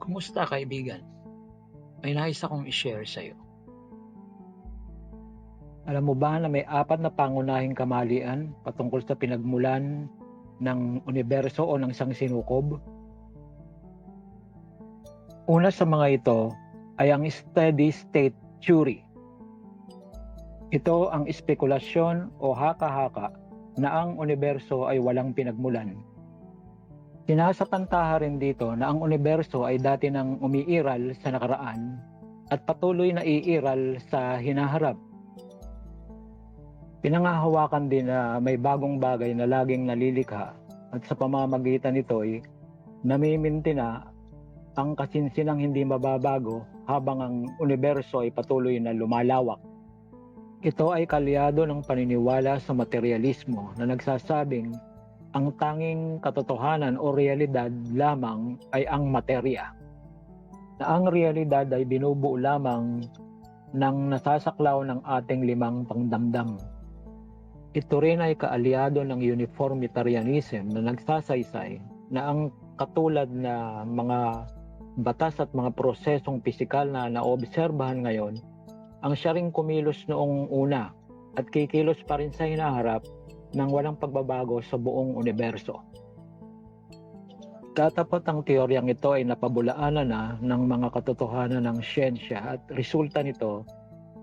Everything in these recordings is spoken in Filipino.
Kumusta kaibigan? May nais akong i-share sa'yo. Alam mo ba na may apat na pangunahing kamalian patungkol sa pinagmulan ng universo o ng sangsinukob? Una sa mga ito ay ang steady state theory. Ito ang espekulasyon o haka-haka na ang universo ay walang pinagmulan. Sinasapantaha rin dito na ang universo ay dati nang umiiral sa nakaraan at patuloy na iiral sa hinaharap. Pinangahawakan din na may bagong bagay na laging nalilikha at sa pamamagitan nito ay namiminti na ang kasinsinang hindi mababago habang ang universo ay patuloy na lumalawak. Ito ay kalyado ng paniniwala sa materialismo na nagsasabing ang tanging katotohanan o realidad lamang ay ang materya. Na ang realidad ay binubuo lamang ng nasasaklaw ng ating limang pangdamdam. Ito rin ay kaalyado ng uniformitarianism na nagsasaysay na ang katulad na mga batas at mga prosesong pisikal na naobserbahan ngayon, ang siya ring kumilos noong una at kikilos pa rin sa hinaharap ng walang pagbabago sa buong universo. Katapat ang teoryang ito ay napabulaanan na ng mga katotohanan ng siyensya at resulta nito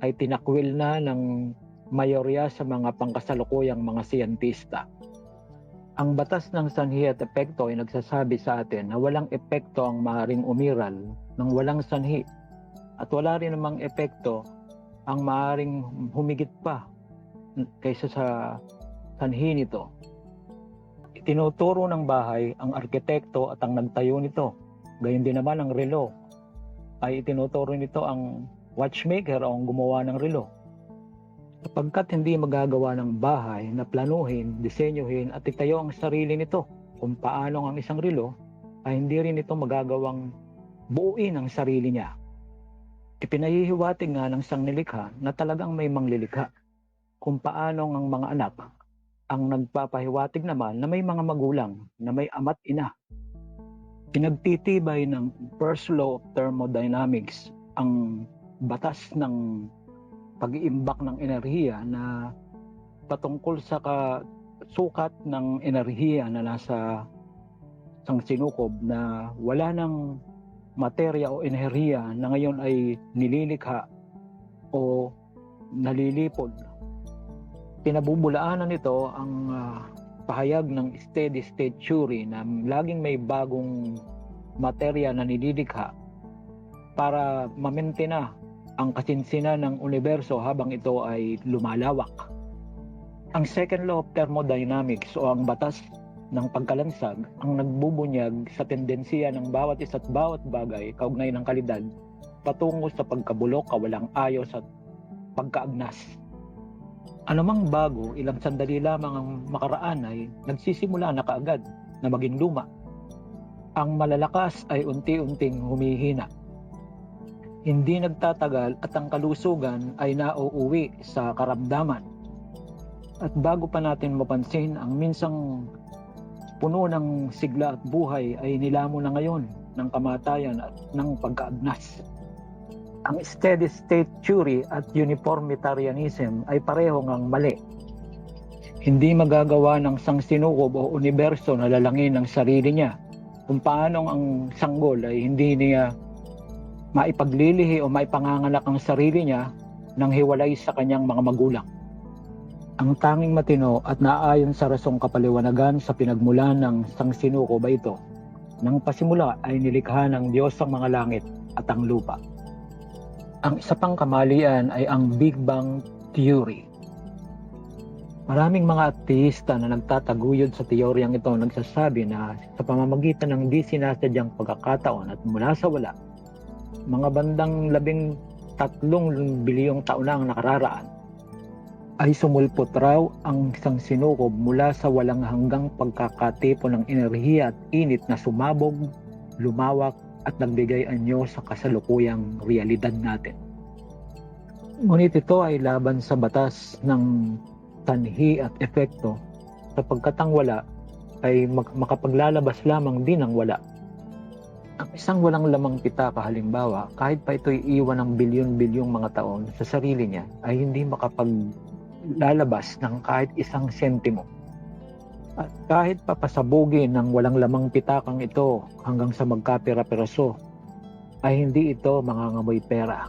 ay tinakwil na ng mayorya sa mga pangkasalukuyang mga siyentista. Ang batas ng sanhi at epekto ay nagsasabi sa atin na walang epekto ang maaaring umiral ng walang sanhi at wala rin namang epekto ang maaaring humigit pa kaysa sa sanhi nito. Itinuturo ng bahay ang arkitekto at ang nagtayo nito. Gayon din naman ang relo ay itinuturo nito ang watchmaker o ang gumawa ng relo. Sapagkat hindi magagawa ng bahay na planuhin, disenyuhin at itayo ang sarili nito kung paano ang isang relo, ay hindi rin ito magagawang buuin ang sarili niya. Ipinahihiwatig nga ng sangnilikha na talagang may manglilikha kung paano ang mga anak ang nagpapahiwatig naman na may mga magulang na may ama't ina. Pinagtitibay ng first law of thermodynamics ang batas ng pag-iimbak ng enerhiya na patungkol sa sukat ng enerhiya na nasa sangsinukob na wala ng materya o enerhiya na ngayon ay nililikha o nalilipol. Pinabubulaanan nito ang pahayag ng steady state theory na laging may bagong materya na nililikha para mamentena ang kasinsinan ng universo habang ito ay lumalawak. Ang second law of thermodynamics o ang batas ng pagkalansag ang nagbubunyag sa tendensiya ng bawat isa't bawat bagay kaugnay ng kalidad patungo sa pagkabulok, kawalang ayos at pagkaagnas. Anumang bago, ilang sandali lamang ang makaraan ay nagsisimula na kaagad na maging luma. Ang malalakas ay unti-unting humihina. Hindi nagtatagal at ang kalusugan ay nauuwi sa karamdaman. At bago pa natin mapansin, ang minsang puno ng sigla at buhay ay nilamon na ngayon ng kamatayan at ng pagkaagnas. Ang steady state theory at uniformitarianism ay pareho ngang mali. Hindi magagawa ng sangsinukob o universo na lalangin ang sarili niya kung paano ang sanggol ay hindi niya maipaglilihi o maipanganganak ang sarili niya nang hiwalay sa kanyang mga magulang. Ang tanging matino at naayon sa rasong kapaliwanagan sa pinagmulan ng sangsinukob ay ito. Nang pasimula ay nilikha ng Diyos ang mga langit at ang lupa. Ang isa pang kamalian ay ang Big Bang Theory. Maraming mga ateista na nagtataguyod sa teoryang ito nagsasabi na sa pamamagitan ng di sinasadyang pagkakataon at mula sa wala, mga bandang 13 bilyong taon na ang nakararaan, ay sumulpot raw ang isang sinukob mula sa walang hanggang pagkakatipo ng enerhiya at init na sumabog, lumawak at nagbigay anyo sa kasalukuyang realidad natin. Ngunit ito ay laban sa batas ng sanhi at epekto sapagkat ang wala ay makapaglalabas lamang din ng wala. Ang isang walang lamang pitaka halimbawa, kahit pa ito'y iwan ng bilyon-bilyong mga taon sa sarili niya, ay hindi makapaglalabas ng kahit isang sentimo. At kahit papasabugin ng walang lamang pitakang ito hanggang sa magkapira-piraso, ay hindi ito mangangamoy pera.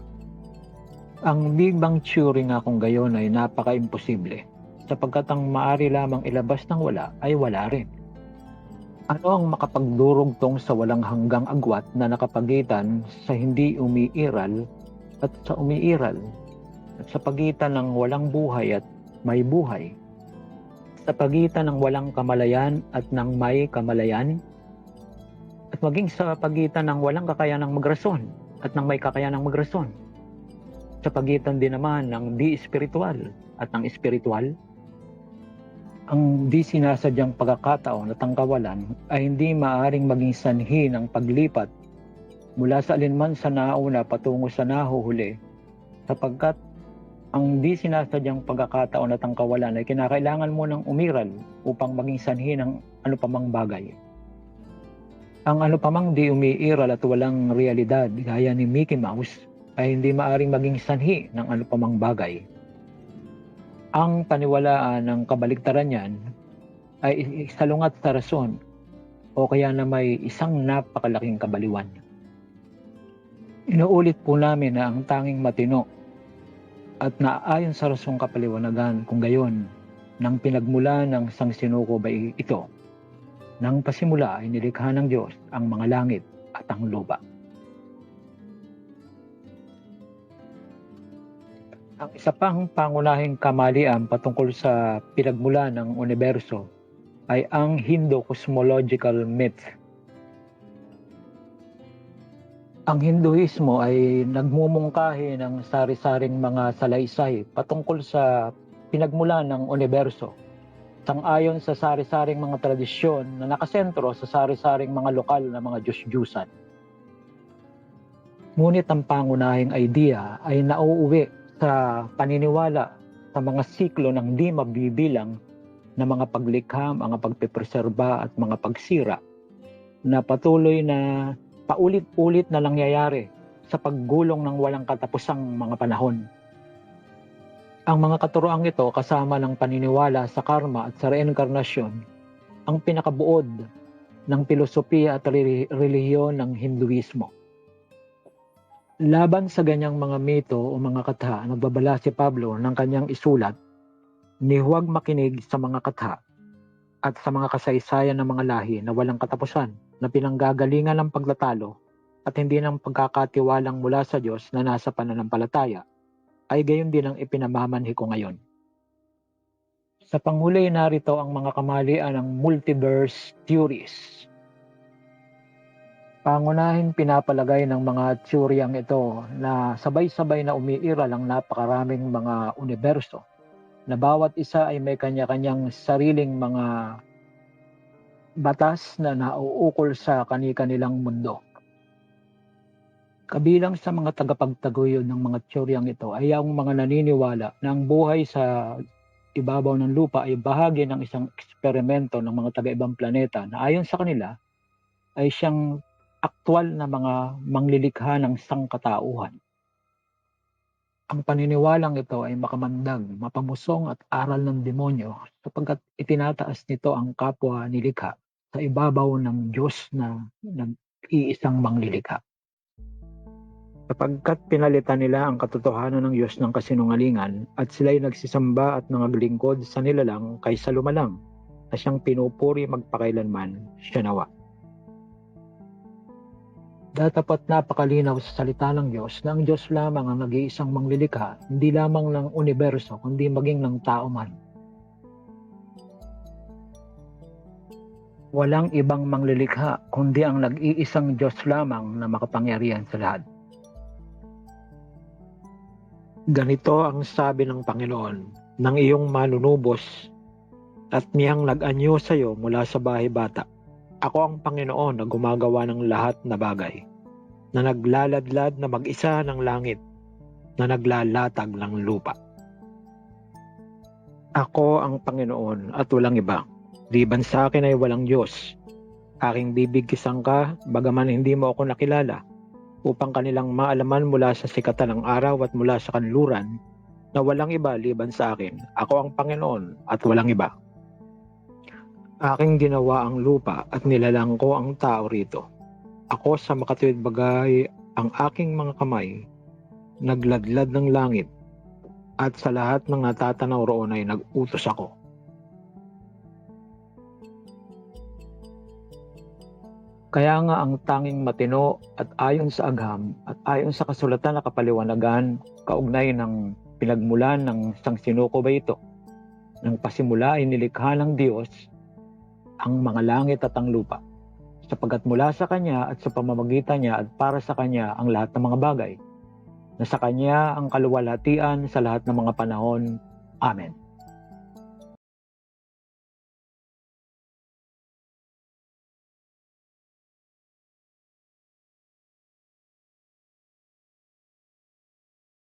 Ang Big Bang Theory nga kung gayon ay napaka-imposible, sapagkat ang maaari lamang ilabas ng wala ay wala rin. Ano ang makapagdurugtong sa walang hanggang agwat na nakapagitan sa hindi umiiral at sa umiiral, at sa pagitan ng walang buhay at may buhay, sa pagitan ng walang kamalayan at ng may kamalayan, at maging sa pagitan ng walang kakayanang magrason at ng may kakayanang magrason, sa pagitan din naman ng di-espiritual at ng espiritual? Ang di sinasadyang pagkakataon at ang kawalan ay hindi maaaring maging sanhi ng paglipat mula sa alinman sa nauna patungo sa nahuhuli, sapagkat ang di sinasadyang pagkakataon at ang kawalan ay kinakailangan mo ng umiral upang maging sanhi ng ano pamang bagay. Ang ano pamang di umiiral at walang realidad gaya ni Mickey Mouse ay hindi maaaring maging sanhi ng ano pamang bagay. Ang paniwalaan ng kabaligtaran niyan ay salungat sa rason o kaya na may isang napakalaking kabaliwan. Inuulit po namin na ang tanging matino at naayon sa rasong kapaliwanagan kung gayon nang pinagmula ng sangsinuko ba ito. Nang pasimula ay nilikha ng Diyos ang mga langit at ang lupa. Ang isa pang pangunahing kamalian patungkol sa pinagmula ng universo ay ang Hindu cosmological myth. Ang Hinduismo ay nagmumungkahi ng sari-saring mga salaysay patungkol sa pinagmula ng universo, sang-ayon sa sari-saring mga tradisyon na nakasentro sa sari-saring mga lokal na mga Diyos-Diyusan. Ngunit ang pangunahing idea ay nauuwi sa paniniwala sa mga siklo ng di mabibilang na mga paglikha, mga pagpepreserba at mga pagsira na patuloy na paulit-ulit na nangyayari sa paggulong ng walang katapusang mga panahon. Ang mga katuroang ito kasama ng paniniwala sa karma at sa reinkarnasyon ang pinakabuod ng filosofiya at relihiyon ng Hinduismo. Laban sa ganyang mga mito o mga katha, nagbabala si Pablo ng kanyang isulat ni huwag makinig sa mga katha at sa mga kasaysayan ng mga lahi na walang katapusan, na pinanggagalingan ng pagtatalo at hindi ng pagkakatiwalang mula sa Diyos na nasa pananampalataya, ay gayon din ang ipinamamanhi ko ngayon. Sa panghuli, narito ang mga kamalian ng multiverse theories. Pangunahing pinapalagay ng mga teoryang ito na sabay-sabay na umiiral ang napakaraming mga universo, na bawat isa ay may kanya-kanyang sariling mga batas na nauukol sa kani-kanilang mundo. Kabilang sa mga tagapagtaguyod ng mga teoryang ito ay ang mga naniniwala na ang buhay sa ibabaw ng lupa ay bahagi ng isang eksperimento ng mga taga-ibang planeta na ayon sa kanila ay siyang aktwal na mga manglilikha ng sangkatauhan. Ang paniniwalang ito ay makamandag, mapamusong at aral ng demonyo, sapagkat itinataas nito ang kapwa nilikha sa ibabaw ng Diyos na nag-iisang manglilikha. Sapagkat pinalitan nila ang katotohanan ng Diyos ng kasinungalingan at sila'y nagsisamba at nangaglingkod sa nilalang kaysa lumalang na siyang pinupuri magpakailanman, siya nawa. Datapat napakalinaw sa salita ng Diyos na ang Diyos lamang ang nag-iisang manglilikha, hindi lamang ng universo, kundi maging ng tao man. Walang ibang manglilikha, kundi ang nag-iisang Diyos lamang na makapangyarihan sa lahat. Ganito ang sabi ng Panginoon, ng iyong manunubos at niyang nag-anyo sa iyo mula sa bahay bata. Ako ang Panginoon na gumagawa ng lahat na bagay, na naglaladlad na mag-isa ng langit, na naglalatag ng lupa. Ako ang Panginoon at walang iba. Liban sa akin ay walang Diyos. Aking bibigkisan ka, bagaman hindi mo ako nakilala, upang kanilang maalaman mula sa sikatan ng araw at mula sa kanluran na walang iba liban sa akin. Ako ang Panginoon at walang iba. Aking ginawa ang lupa at nilalang ko ang tao rito. Ako sa makatuwid bagay ang aking mga kamay, nagladlad ng langit, at sa lahat ng natatanaw roon ay nag-utos ako. Kaya nga ang tanging matino at ayon sa agham at ayon sa kasulatan na kapaliwanagan, kaugnay ng pinagmulan ng sangsinuko ba ito? Nang pasimula ay nilikha ng Diyos ang mga langit at ang lupa, sapagkat mula sa Kanya at sa pamamagitan niya at para sa Kanya ang lahat ng mga bagay, na sa Kanya ang kaluwalhatian sa lahat ng mga panahon. Amen.